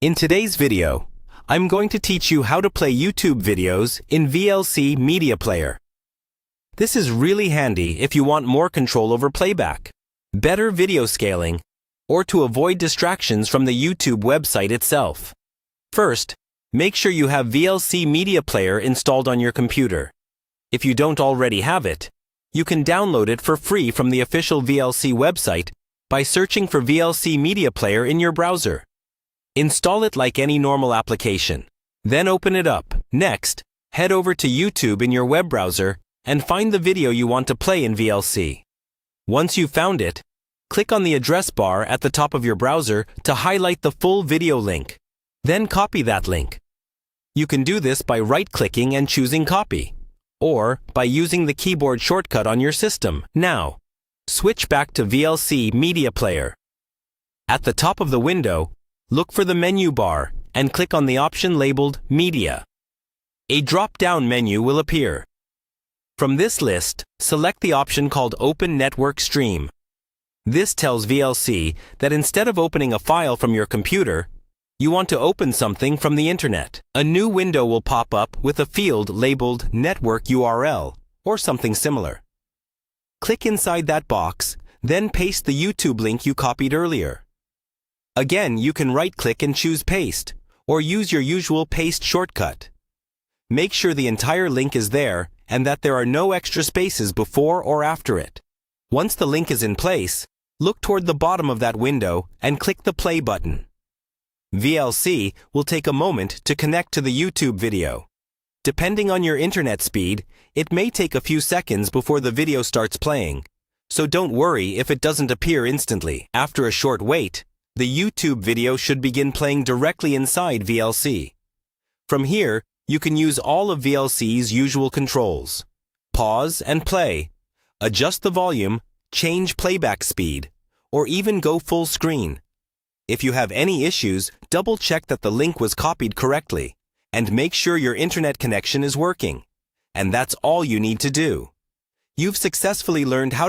In today's video, I'm going to teach you how to play YouTube videos in VLC Media Player. This is really handy if you want more control over playback, better video scaling, or to avoid distractions from the YouTube website itself. First, make sure you have VLC Media Player installed on your computer. If you don't already have it, you can download it for free from the official VLC website by searching for VLC Media Player in your browser. Install it like any normal application. Then open it up. Next, head over to YouTube in your web browser and find the video you want to play in VLC. Once you've found it, click on the address bar at the top of your browser to highlight the full video link. Then copy that link. You can do this by right-clicking and choosing Copy, or by using the keyboard shortcut on your system. Now, switch back to VLC Media Player. At the top of the window, look for the menu bar and click on the option labeled Media. A drop-down menu will appear. From this list, select the option called Open Network Stream. This tells VLC that instead of opening a file from your computer, you want to open something from the internet. A new window will pop up with a field labeled Network URL or something similar. Click inside that box, then paste the YouTube link you copied earlier. Again, you can right-click and choose Paste, or use your usual paste shortcut. Make sure the entire link is there and that there are no extra spaces before or after it. Once the link is in place, look toward the bottom of that window and click the play button. VLC will take a moment to connect to the YouTube video. Depending on your internet speed, it may take a few seconds before the video starts playing, so don't worry if it doesn't appear instantly. After a short wait, the YouTube video should begin playing directly inside VLC. From here, you can use all of VLC's usual controls. Pause and play, adjust the volume, change playback speed, or even go full screen. If you have any issues, double-check that the link was copied correctly, and make sure your internet connection is working. And that's all you need to do. You've successfully learned how to